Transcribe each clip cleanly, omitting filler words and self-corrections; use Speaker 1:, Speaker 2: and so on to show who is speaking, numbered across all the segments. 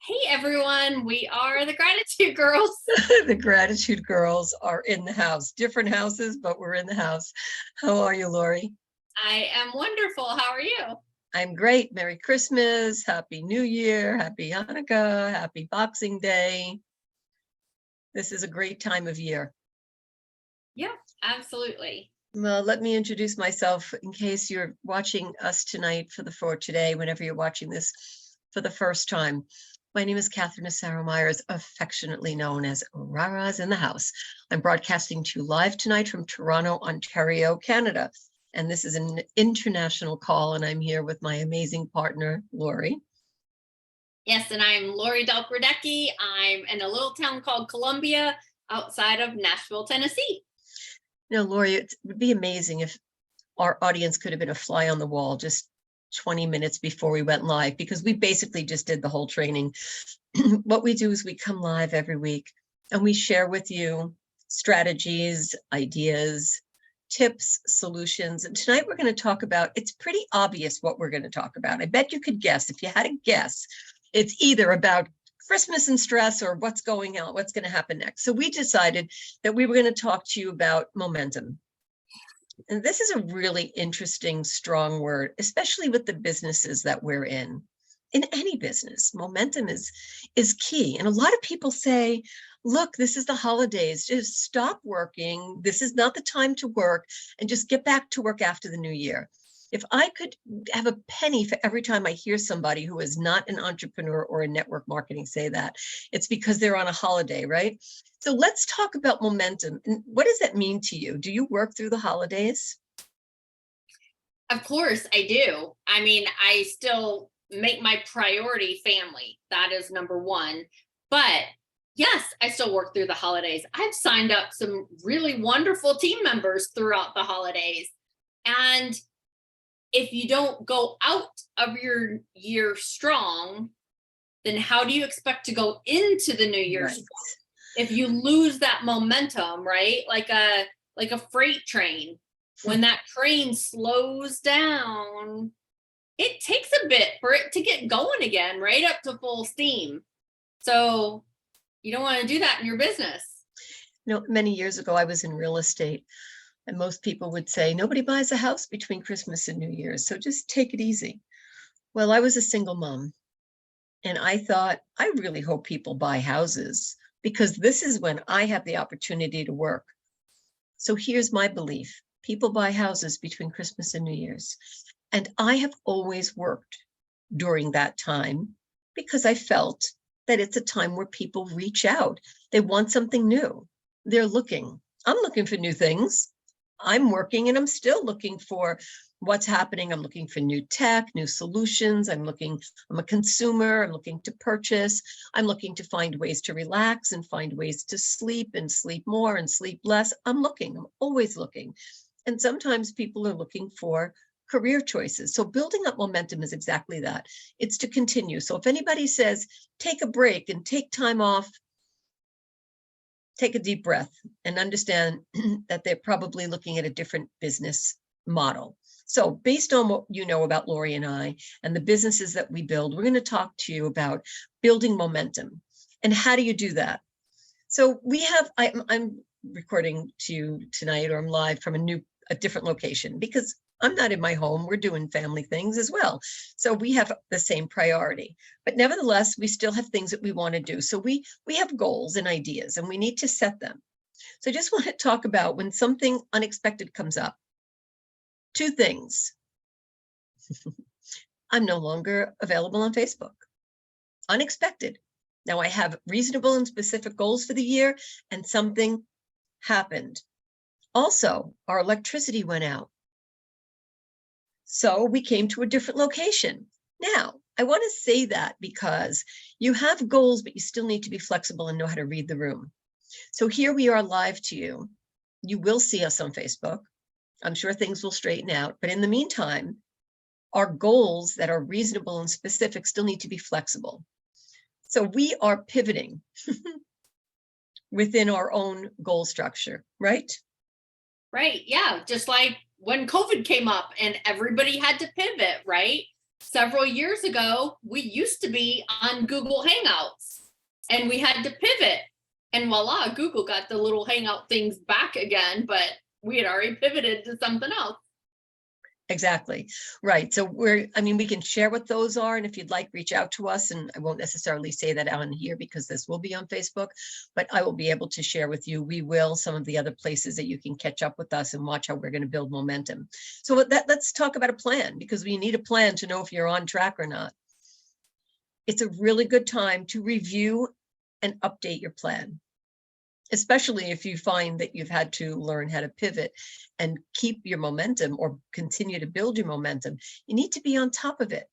Speaker 1: Hey everyone, we are the Gratitude Girls.
Speaker 2: The Gratitude Girls are in the house. Different houses, but we're in the house. How are you, Laurie?
Speaker 1: I am wonderful. How are you?
Speaker 2: I'm great. Merry Christmas, Happy New Year, Happy Hanukkah, Happy Boxing Day. This is a great time of year.
Speaker 1: Yeah, absolutely.
Speaker 2: Well, let me introduce myself in case you're watching us tonight for today, whenever you're watching this for the first time. My name is Catherine Asaro Myers, affectionately known as Rara's in the House. I'm broadcasting to you live tonight from Toronto, Ontario, Canada. And this is an international call, and I'm here with my amazing partner, Laurie.
Speaker 1: Yes, and I'm Laurie Delk. I'm in a little town called Columbia outside of Nashville, Tennessee.
Speaker 2: Laurie, it would be amazing if our audience could have been a fly on the wall just 20 minutes before we went live, because we basically just did the whole training. What we do is we come live every week and we share with you strategies, ideas, tips, solutions. And tonight we're going to talk about, it's pretty obvious what we're going to talk about. I bet you could guess. If you had a guess, it's either about Christmas and stress or what's going on, what's going to happen next. So we decided that we were going to talk to you about momentum. And this is a really interesting, strong word, especially with the businesses that we're in. In any business, momentum is key. And a lot of people say, look, this is the holidays, just stop working. This is not the time to work, and just get back to work after the new year. If I could have a penny for every time I hear somebody who is not an entrepreneur or in network marketing say that, it's because they're on a holiday, right? So let's talk about momentum. And what does that mean to you? Do you work through the holidays?
Speaker 1: Of course, I do. I mean, I still make my priority family. That is number one. But yes, I still work through the holidays. I've signed up some really wonderful team members throughout the holidays. And if you don't go out of your year strong, then how do you expect to go into the new year
Speaker 2: Right.
Speaker 1: strong? If you lose that momentum, right? Like a freight train, when that train slows down, it takes a bit for it to get going again, right up to full steam. So you don't want to do that in your business.
Speaker 2: Many years ago, I was in real estate, and most people would say, nobody buys a house between Christmas and New Year's, so just take it easy. Well, I was a single mom, and I thought, I really hope people buy houses, because this is when I have the opportunity to work. So here's my belief. People buy houses between Christmas and New Year's. And I have always worked during that time because I felt that it's a time where people reach out. They want something new. They're looking. I'm looking for new things. I'm working and I'm still looking for what's happening. I'm looking for new tech, new solutions. I'm a consumer. I'm looking to purchase. I'm looking to find ways to relax and find ways to sleep and sleep more and sleep less. I'm always looking. And sometimes people are looking for career choices. So building up momentum is exactly that. It's to continue. So if anybody says, take a break and take time off, take a deep breath and understand that they're probably looking at a different business model. So based on what you know about Laurie and I and the businesses that we build, we're going to talk to you about building momentum. And how do you do that? So I'm recording to you tonight, or I'm live from a different location, because I'm not in my home. We're doing family things as well. So we have the same priority, but nevertheless, we still have things that we want to do. So we have goals and ideas, and we need to set them. So I just want to talk about when something unexpected comes up. Two things. I'm no longer available on Facebook. Unexpected. Now I have reasonable and specific goals for the year, and something happened. Also, our electricity went out. So we came to a different location. Now, I want to say that because you have goals, but you still need to be flexible and know how to read the room. So here we are live to you. You will see us on Facebook. I'm sure things will straighten out. But in the meantime, our goals that are reasonable and specific still need to be flexible. So we are pivoting within our own goal structure, right?
Speaker 1: Right. Yeah. Just like when COVID came up and everybody had to pivot, right? several years ago, we used to be on Google Hangouts and we had to pivot. And voila, Google got the little Hangout things back again, but we had already pivoted to something else.
Speaker 2: Exactly. Right. So we can share what those are. And if you'd like, reach out to us. And I won't necessarily say that on here because this will be on Facebook, but I will be able to share with you. We will some of the other places that you can catch up with us and watch how we're going to build momentum. So let's talk about a plan, because we need a plan to know if you're on track or not. It's a really good time to review and update your plan, especially if you find that you've had to learn how to pivot and keep your momentum or continue to build your momentum. You need to be on top of it.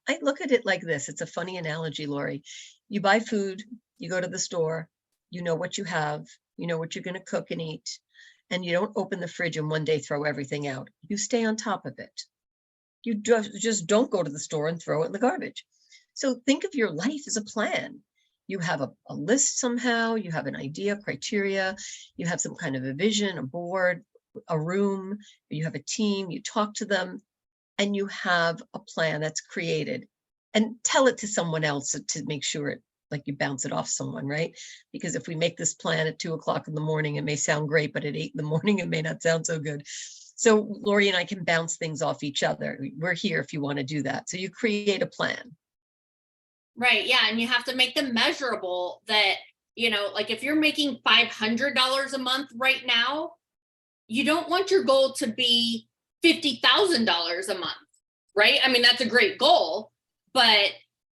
Speaker 2: I look at it like this. It's a funny analogy, Laurie. You buy food, you go to the store, you know what you have, you know what you're going to cook and eat, and you don't open the fridge and one day throw everything out. You stay on top of it. You just don't go to the store and throw it in the garbage. So think of your life as a plan. You have a list somehow, you have an idea, criteria, you have some kind of a vision, a board, a room, you have a team, you talk to them, and you have a plan that's created. And tell it to someone else to make sure it, like you bounce it off someone, right? Because if we make this plan at 2 o'clock in the morning, it may sound great, but at 8 in the morning, it may not sound so good. So Laurie and I can bounce things off each other. We're here if you want to do that. So you create a plan.
Speaker 1: Right. Yeah. And you have to make them measurable that, like if you're making $500 a month right now, you don't want your goal to be $50,000 a month, right? I mean, that's a great goal, but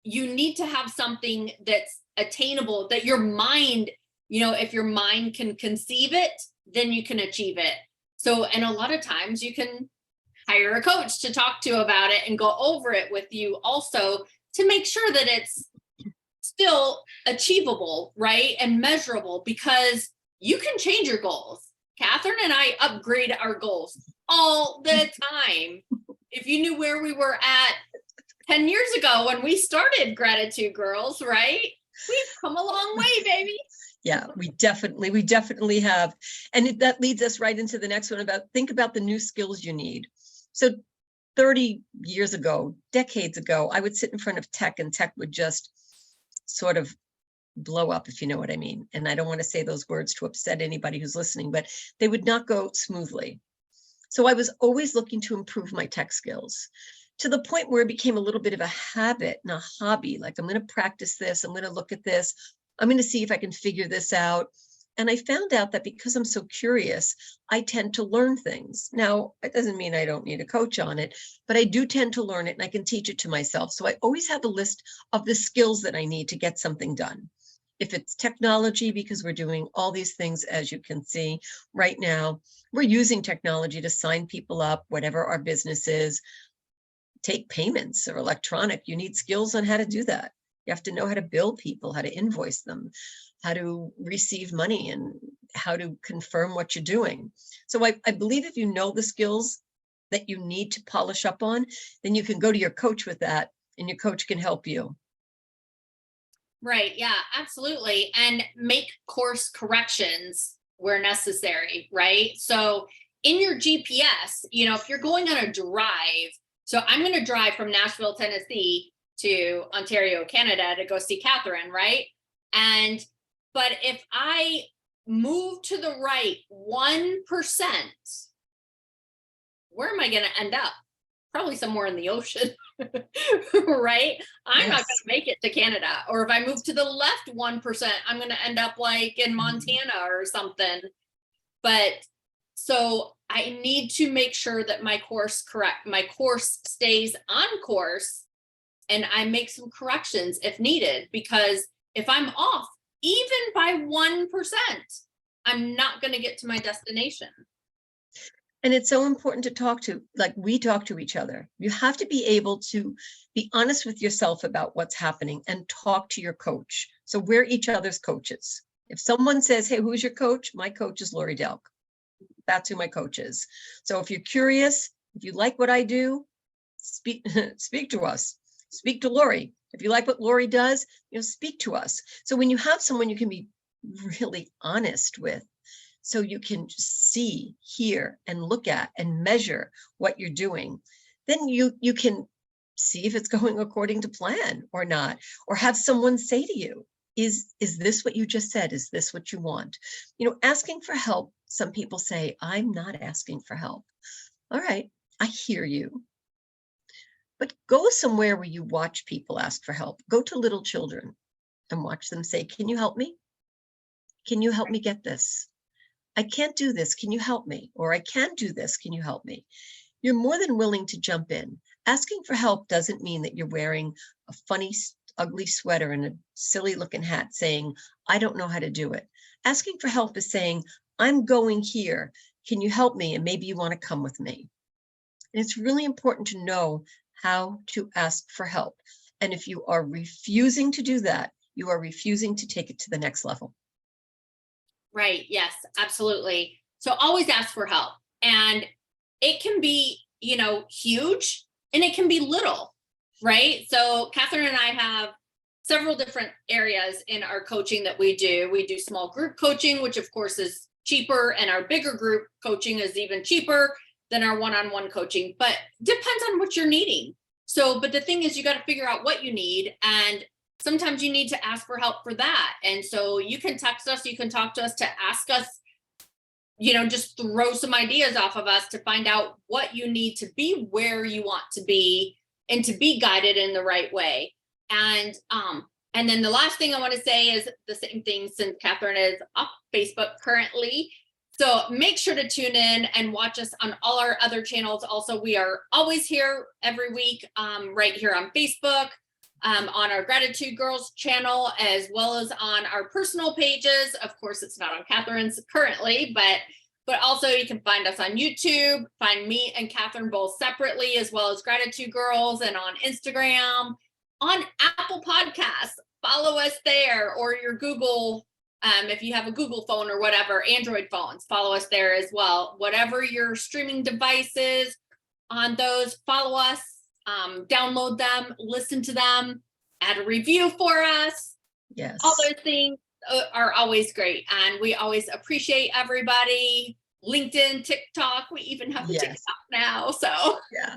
Speaker 1: you need to have something that's attainable that your mind, if your mind can conceive it, then you can achieve it. So, and a lot of times you can hire a coach to talk to about it and go over it with you also, to make sure that it's still achievable, right? And measurable, because you can change your goals. Catherine and I upgrade our goals all the time. If you knew where we were at 10 years ago when we started Gratitude Girls, right? We've come a long way, baby.
Speaker 2: Yeah, we definitely have. And that leads us right into the next one think about the new skills you need. So 30 years ago, decades ago, I would sit in front of tech and tech would just sort of blow up, if you know what I mean. And I don't want to say those words to upset anybody who's listening, but they would not go smoothly. So I was always looking to improve my tech skills, to the point where it became a little bit of a habit and a hobby. Like, I'm going to practice this. I'm going to look at this. I'm going to see if I can figure this out. And I found out that because I'm so curious, I tend to learn things. Now, it doesn't mean I don't need a coach on it, but I do tend to learn it and I can teach it to myself. So I always have a list of the skills that I need to get something done. If it's technology, because we're doing all these things, as you can see right now, we're using technology to sign people up, whatever our business is, take payments or electronic. You need skills on how to do that. You have to know how to bill people, how to invoice them, how to receive money, and how to confirm what you're doing. So I believe if you know the skills that you need to polish up on, then you can go to your coach with that and your coach can help you.
Speaker 1: Right. Yeah, absolutely. And make course corrections where necessary, right? So in your GPS, if you're going on a drive, so I'm going to drive from Nashville, Tennessee to Ontario, Canada to go see Catherine, right? But if I move to the right 1%, where am I going to end up? Probably somewhere in the ocean, right? I'm not going to make it to Canada. Or if I move to the left 1%, I'm going to end up like in Montana or something. But so I need to make sure that my course stays on course, and I make some corrections if needed, because if I'm off even by 1%, I'm not going to get to my destination.
Speaker 2: And it's so important to we talk to each other. You have to be able to be honest with yourself about what's happening and talk to your coach. So we're each other's coaches. If someone says, hey, who's your coach? My coach is Laurie Delk. That's who my coach is. So if you're curious, if you like what I do, speak to us. Speak to Laurie. If you like what Laurie does, speak to us. So when you have someone you can be really honest with, so you can see, hear, and look at and measure what you're doing, then you can see if it's going according to plan or not, or have someone say to you, is this what you just said? Is this what you want? Asking for help. Some people say, I'm not asking for help. All right, I hear you. But go somewhere where you watch people ask for help. Go to little children and watch them say, can you help me? Can you help me get this? I can't do this. Can you help me? Or I can do this. Can you help me? You're more than willing to jump in. Asking for help doesn't mean that you're wearing a funny, ugly sweater and a silly looking hat saying, I don't know how to do it. Asking for help is saying, I'm going here. Can you help me? And maybe you want to come with me. And it's really important to know how to ask for help. And if you are refusing to do that, you are refusing to take it to the next level.
Speaker 1: Right. Yes, absolutely. So always ask for help. And it can be, huge, and it can be little, right? So Catherine and I have several different areas in our coaching that we do. We do small group coaching, which of course is cheaper, and our bigger group coaching is even cheaper than our one-on-one coaching, but depends on what you're needing. So, but the thing is, you got to figure out what you need, and sometimes you need to ask for help for that. And so you can text us, you can talk to us, to ask us, just throw some ideas off of us to find out what you need to be where you want to be and to be guided in the right way. And then the last thing I want to say is the same thing, since Catherine is off Facebook currently. So make sure to tune in and watch us on all our other channels. Also, we are always here every week, right here on Facebook, on our Gratitude Girls channel, as well as on our personal pages. Of course, it's not on Catherine's currently, but also you can find us on YouTube, find me and Catherine both separately, as well as Gratitude Girls, and on Instagram, on Apple Podcasts. Follow us there, or your Google, if you have a Google phone or whatever, Android phones, follow us there as well. Whatever your streaming devices, on those, follow us. Download them, listen to them, add a review for us.
Speaker 2: Yes.
Speaker 1: All those things are always great. And we always appreciate everybody. LinkedIn, TikTok, we even have a
Speaker 2: Yes.
Speaker 1: TikTok now. So
Speaker 2: yeah,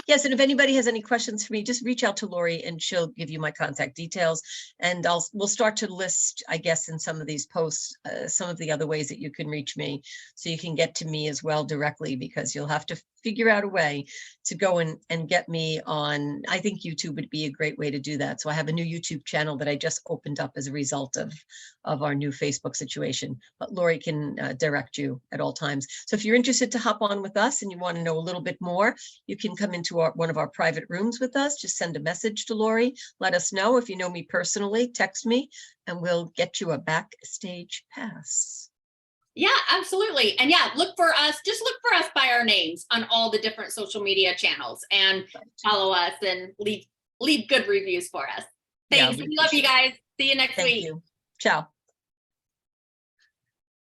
Speaker 2: yes. And if anybody has any questions for me, just reach out to Laurie and she'll give you my contact details. And we'll start to list, I guess, in some of these posts, some of the other ways that you can reach me, so you can get to me as well directly, because you'll have to figure out a way to go and get me on. I think YouTube would be a great way to do that. So I have a new YouTube channel that I just opened up as a result of our new Facebook situation, but Laurie can direct you at all times. So if you're interested to hop on with us and you want to know a little bit more, you can come into one of our private rooms with us. Just send a message to Laurie. Let us know. If you know me personally, text me and we'll get you a backstage pass.
Speaker 1: yeah, absolutely. And yeah, look for us by our names on all the different social media channels, and follow us and leave good reviews for us. Thanks.
Speaker 2: Yeah,
Speaker 1: we love you guys. See you next week.
Speaker 2: Thank you. Ciao.